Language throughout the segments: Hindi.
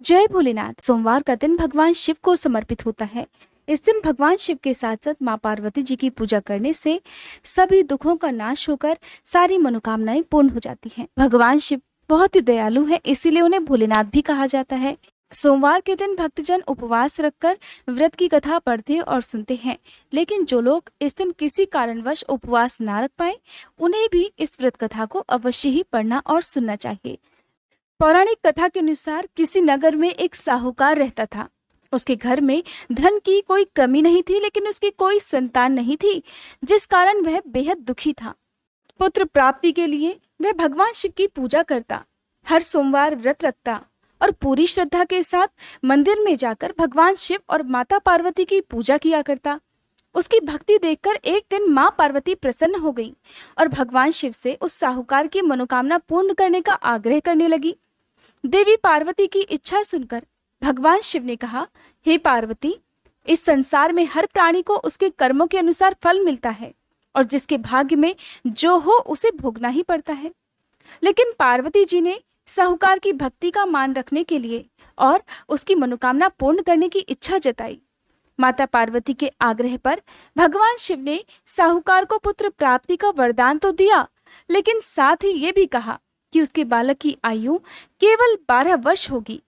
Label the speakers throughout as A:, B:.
A: जय भोलेनाथ। सोमवार का दिन भगवान शिव को समर्पित होता है। इस दिन भगवान शिव के साथ साथ माँ पार्वती जी की पूजा करने से सभी दुखों का नाश होकर सारी मनोकामनाएं पूर्ण हो जाती हैं। भगवान शिव बहुत ही दयालु है, इसीलिए उन्हें भोलेनाथ भी कहा जाता है। सोमवार के दिन भक्तजन उपवास रखकर व्रत की कथा पढ़ते और सुनते हैं, लेकिन जो लोग इस दिन किसी कारणवश उपवास ना रख पाए, उन्हें भी इस व्रत कथा को अवश्य ही पढ़ना और सुनना चाहिए। पौराणिक कथा के अनुसार किसी नगर में एक साहूकार रहता था। उसके घर में धन की कोई कमी नहीं थी, लेकिन उसकी कोई संतान नहीं थी, जिस कारण वह बेहद दुखी था। पुत्र प्राप्ति के लिए वह भगवान शिव की पूजा करता, हर सोमवार व्रत रखता और पूरी श्रद्धा के साथ मंदिर में जाकर भगवान शिव और माता पार्वती की पूजा किया करता। उसकी भक्ति देखकर एक दिन माँ पार्वती प्रसन्न हो गई और भगवान शिव से उस साहूकार की मनोकामना पूर्ण करने का आग्रह करने लगी। देवी पार्वती की इच्छा सुनकर भगवान शिव ने कहा, हे पार्वती, इस संसार में हर प्राणी को उसके कर्मों के अनुसार फल मिलता है और जिसके भाग्य में जो हो उसे भोगना ही पड़ता है। लेकिन पार्वती जी ने साहूकार की भक्ति का मान रखने के लिए और उसकी मनोकामना पूर्ण करने की इच्छा जताई। माता पार्वती के आग्रह पर भगवान शिव ने साहूकार को पुत्र प्राप्ति का वरदान तो दिया, लेकिन साथ ही ये भी कहा कि उसके बालक की आयु केवल 12 वर्ष होगी।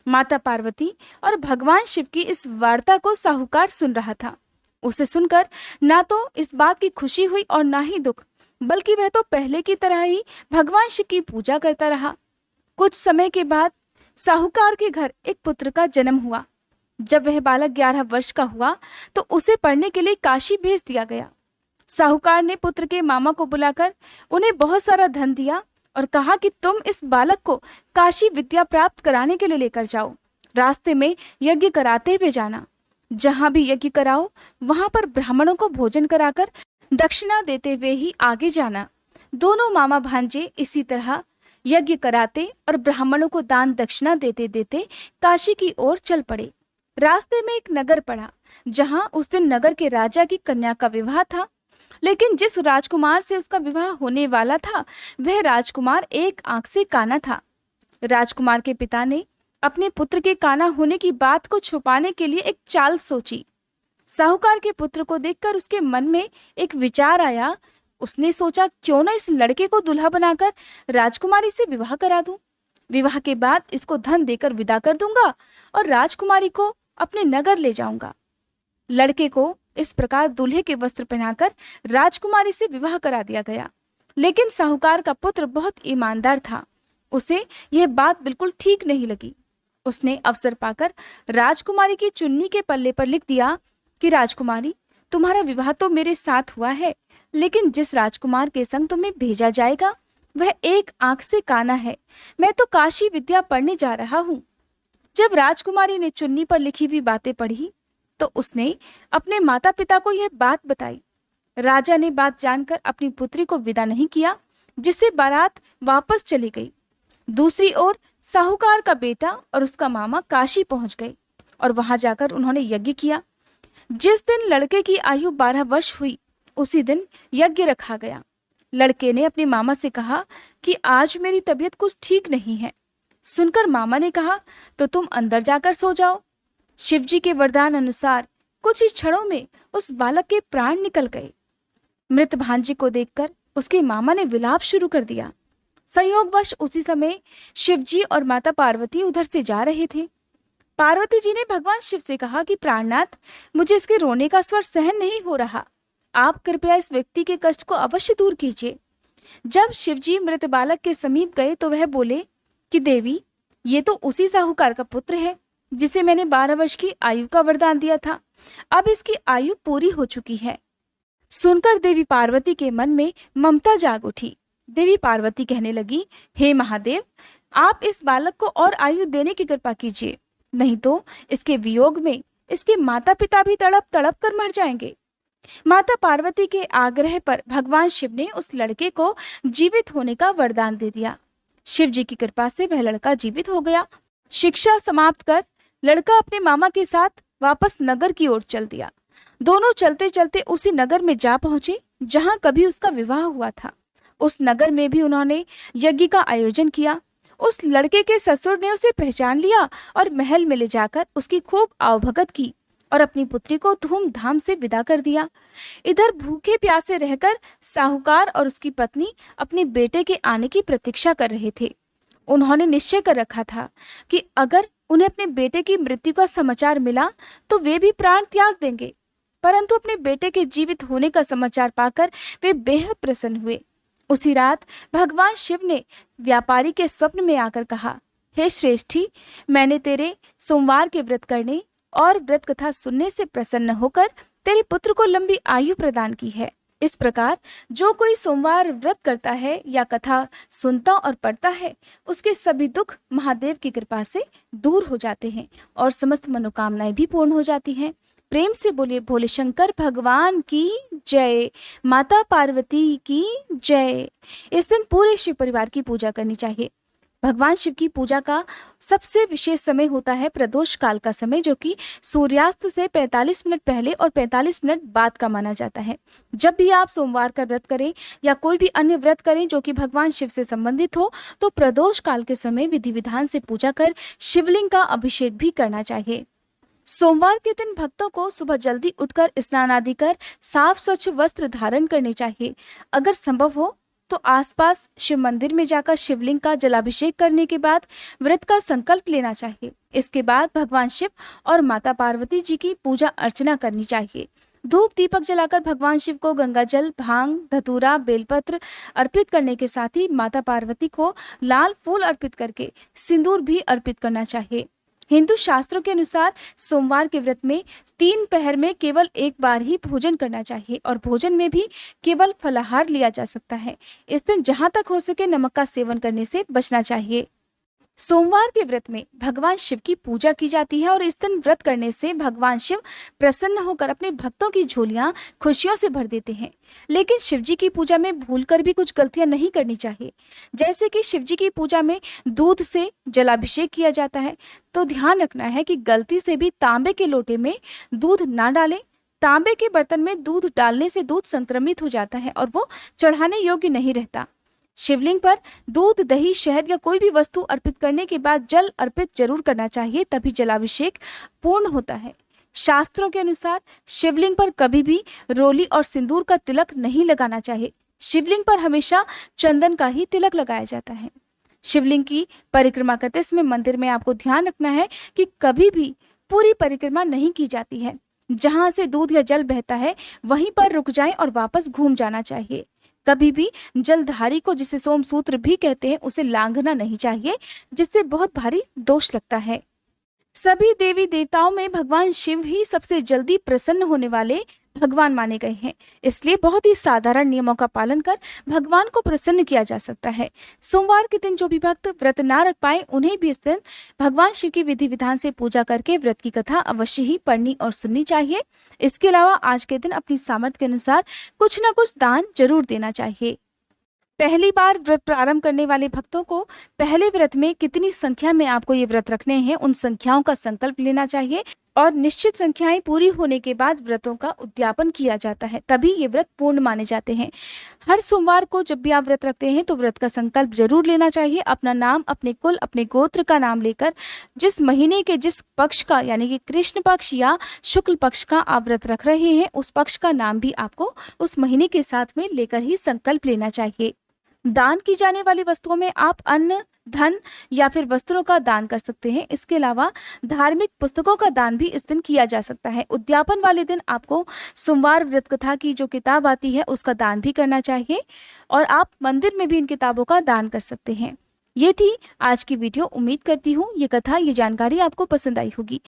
A: माता पार्वती और भगवान शिव की इस वार्ता को साहूकार सुन रहा था। उसे सुनकर ना तो इस बात की खुशी हुई और ना ही दुख, बल्कि वह तो पहले की तरह ही भगवान शिव की पूजा करता रहा। कुछ समय के बाद साहूकार के घर एक पुत्र का जन्म हुआ। जब वह बालक 11 वर्ष का हुआ तो उसे पढ़ने के लिए काशी भेज दिया गया। साहूकार ने पुत्र के मामा को बुलाकर उन्हें बहुत सारा धन दिया और कहा कि तुम इस बालक को काशी विद्या प्राप्त कराने के लिए लेकर जाओ। रास्ते में यज्ञ कराते हुए जाना। जहां भी यज्ञ कराओ वहां पर ब्राह्मणों को भोजन कराकर दक्षिणा देते हुए ही आगे जाना। दोनों मामा भांजे इसी तरह यज्ञ कराते और ब्राह्मणों को दान दक्षिणा देते देते काशी की ओर चल पड़े। रास्ते में एक नगर पड़ा, जहां उस दिन नगर के राजा की कन्या का विवाह था। लेकिन जिस राजकुमार से उसका विवाह होने वाला था, वह राजकुमार एक आंख से काना था। राजकुमार के पिता ने अपने पुत्र के काना होने की बात को छुपाने के लिए एक चाल सोची। साहूकार के पुत्र को देखकर उसके मन में एक विचार आया। उसने सोचा, क्यों न इस लड़के को दूल्हा बनाकर राजकुमारी से विवाह करा दूं। विवाह के बाद इसको धन देकर विदा कर दूंगा और राजकुमारी को अपने नगर ले जाऊंगा। लड़के को इस प्रकार दूल्हे के वस्त्र पहनाकर राजकुमारी से विवाह करा दिया गया। लेकिन साहूकार का पुत्र बहुत ईमानदार था। उसे यह बात बिल्कुल ठीक नहीं लगी। उसने अवसर पाकर राजकुमारी की चुन्नी के पल्ले पर लिख दिया कि राजकुमारी, तुम्हारा विवाह तो मेरे साथ हुआ है, लेकिन जिस राजकुमार के संग तुम्हें भेजा जाएगा वह एक आंख से काना है। मैं तो काशी विद्या पढ़ने जा रहा हूँ। जब राजकुमारी ने चुन्नी पर लिखी हुई बातें पढ़ी तो उसने अपने माता पिता को यह बात बताई। राजा ने बात जानकर अपनी पुत्री को विदा नहीं किया, जिससे बारात वापस चली गई। दूसरी ओर साहूकार का बेटा और उसका मामा काशी पहुंच गए और वहां जाकर उन्होंने यज्ञ किया। जिस दिन लड़के की आयु 12 वर्ष हुई, उसी दिन यज्ञ रखा गया। लड़के ने अपने मामा से कहा कि आज मेरी तबीयत कुछ ठीक नहीं है। सुनकर मामा ने कहा, तो तुम अंदर जाकर सो जाओ। शिवजी के वरदान अनुसार कुछ ही क्षणों में उस बालक के प्राण निकल गए। मृत भांजे को देखकर उसके मामा ने विलाप शुरू कर दिया। संयोगवश उसी समय शिवजी और माता पार्वती उधर से जा रहे थे। पार्वती जी ने भगवान शिव से कहा कि प्राणनाथ, मुझे इसके रोने का स्वर सहन नहीं हो रहा। आप कृपया इस व्यक्ति के कष्ट को अवश्य दूर कीजिए। जब शिवजी मृत बालक के समीप गए तो वह बोले कि देवी, ये तो उसी साहूकार का पुत्र है जिसे मैंने 12 वर्ष की आयु का वरदान दिया था। अब इसकी आयु पूरी हो चुकी है। सुनकर देवी पार्वती के मन में ममता जाग उठी। देवी पार्वती कहने लगी, हे महादेव, आप इस बालक को और आयु देने की कृपा कीजिए, नहीं तो इसके वियोग में इसके माता पिता भी तड़प तड़प कर मर जाएंगे। माता पार्वती के आग्रह पर भगवान शिव ने उस लड़के को जीवित होने का वरदान दे दिया। शिव जी की कृपा से वह लड़का जीवित हो गया। शिक्षा समाप्त कर लड़का अपने मामा के साथ वापस नगर की ओर चल दिया। दोनों चलते चलते उसी नगर में जा पहुंचे जहां कभी उसका विवाह हुआ था। उस नगर में भी उन्होंने यज्ञ का आयोजन किया। उस लड़के के ससुर ने उसे पहचान लिया और महल में ले जाकर उसकी खूब आवभगत की और अपनी पुत्री को धूमधाम से विदा कर दिया। इधर भूखे प्यासे रहकर साहूकार और उसकी पत्नी अपने बेटे के आने की प्रतीक्षा कर रहे थे। उन्होंने निश्चय कर रखा था कि अगर उन्हें अपने बेटे की मृत्यु का समाचार मिला तो वे भी प्राण त्याग देंगे, परंतु अपने बेटे के जीवित होने का समाचार पाकर वे बेहद प्रसन्न हुए। उसी रात भगवान शिव ने व्यापारी के स्वप्न में आकर कहा, हे श्रेष्ठी, मैंने तेरे सोमवार के व्रत करने और व्रत कथा सुनने से प्रसन्न होकर तेरे पुत्र को लंबी आयु प्रदान की है। इस प्रकार जो कोई सोमवार व्रत करता है या कथा सुनता और पढ़ता है, उसके सभी दुख महादेव की कृपा से दूर हो जाते हैं और समस्त मनोकामनाएं भी पूर्ण हो जाती हैं। प्रेम से बोलिए भोले शंकर भगवान की जय, माता पार्वती की जय। इस दिन पूरे शिव परिवार की पूजा करनी चाहिए। भगवान शिव की पूजा का सबसे विशेष समय होता है प्रदोष काल का समय, जो कि सूर्यास्त से 45 मिनट पहले और 45 मिनट बाद का माना जाता है। जब भी आप सोमवार का व्रत करें या कोई भी अन्य व्रत करें जो कि भगवान शिव से संबंधित हो, तो प्रदोष काल के समय विधि विधान से पूजा कर शिवलिंग का अभिषेक भी करना चाहिए। सोमवार के दिन भक्तों को सुबह जल्दी उठकर स्नान आदि कर साफ स्वच्छ वस्त्र धारण करने चाहिए। अगर संभव हो तो आसपास शिव मंदिर में जाकर शिवलिंग का जलाभिषेक करने के बाद व्रत का संकल्प लेना चाहिए। इसके बाद भगवान शिव और माता पार्वती जी की पूजा अर्चना करनी चाहिए। धूप दीपक जलाकर भगवान शिव को गंगा जल, भांग, धतूरा, बेलपत्र अर्पित करने के साथ ही माता पार्वती को लाल फूल अर्पित करके सिंदूर भी अर्पित करना चाहिए। हिंदू शास्त्रों के अनुसार सोमवार के व्रत में 3 पहर में केवल एक बार ही भोजन करना चाहिए और भोजन में भी केवल फलाहार लिया जा सकता है। इस दिन जहां तक हो सके नमक का सेवन करने से बचना चाहिए। सोमवार के व्रत में भगवान शिव की पूजा की जाती है और इस दिन व्रत करने से भगवान शिव प्रसन्न होकर अपने भक्तों की झोलियां खुशियों से भर देते हैं। लेकिन शिव जी की पूजा में भूलकर भी कुछ गलतियां नहीं करनी चाहिए। जैसे कि शिव जी की पूजा में दूध से जलाभिषेक किया जाता है, तो ध्यान रखना है कि गलती से भी तांबे के लोटे में दूध ना डालें। तांबे के बर्तन में दूध डालने से दूध संक्रमित हो जाता है और वो चढ़ाने योग्य नहीं रहता। शिवलिंग पर दूध, दही, शहद या कोई भी वस्तु अर्पित करने के बाद जल अर्पित जरूर करना चाहिए, तभी जलाभिषेक पूर्ण होता है। शास्त्रों के अनुसार शिवलिंग पर कभी भी रोली और सिंदूर का तिलक नहीं लगाना चाहिए। शिवलिंग पर हमेशा चंदन का ही तिलक लगाया जाता है। शिवलिंग की परिक्रमा करते समय मंदिर में आपको ध्यान रखना है कि कभी भी पूरी परिक्रमा नहीं की जाती है। जहां से दूध या जल बहता है वहीं पर रुक जाए और वापस घूम जाना चाहिए। कभी भी जलधारी को, जिसे सोमसूत्र भी कहते हैं, उसे लांघना नहीं चाहिए, जिससे बहुत भारी दोष लगता है। सभी देवी देवताओं में भगवान शिव ही सबसे जल्दी प्रसन्न होने वाले भगवान माने गए हैं, इसलिए बहुत ही साधारण नियमों का पालन कर भगवान को प्रसन्न किया जा सकता है। सोमवार के दिन जो भी भक्त व्रत ना रख पाए, उन्हें भी इस दिन भगवान शिव की विधि विधान से पूजा करके व्रत की कथा अवश्य ही पढ़नी और सुननी चाहिए। इसके अलावा आज के दिन अपनी सामर्थ्य के अनुसार कुछ न कुछ दान जरूर देना चाहिए। पहली बार व्रत प्रारंभ करने वाले भक्तों को पहले व्रत में कितनी संख्या में आपको ये व्रत रखने हैं, उन संख्याओं का संकल्प लेना चाहिए और निश्चित संख्याएं पूरी होने के बाद व्रतों का उद्यापन किया जाता है, तभी ये व्रत पूर्ण माने जाते हैं। हर सोमवार को जब भी आप व्रत रखते हैं तो व्रत का संकल्प जरूर लेना चाहिए। अपना नाम, अपने कुल, अपने गोत्र का नाम लेकर जिस महीने के जिस पक्ष का, यानी कि कृष्ण पक्ष या शुक्ल पक्ष का आप व्रत रख रहे हैं, उस पक्ष का नाम भी आपको उस महीने के साथ में लेकर ही संकल्प लेना चाहिए। दान की जाने वाली वस्तुओं में आप अन्न, धन या फिर वस्त्रों का दान कर सकते हैं। इसके अलावा धार्मिक पुस्तकों का दान भी इस दिन किया जा सकता है। उद्यापन वाले दिन आपको सोमवार व्रत कथा की जो किताब आती है उसका दान भी करना चाहिए और आप मंदिर में भी इन किताबों का दान कर सकते हैं। ये थी आज की वीडियो। उम्मीद करती हूँ ये कथा, ये जानकारी आपको पसंद आई होगी।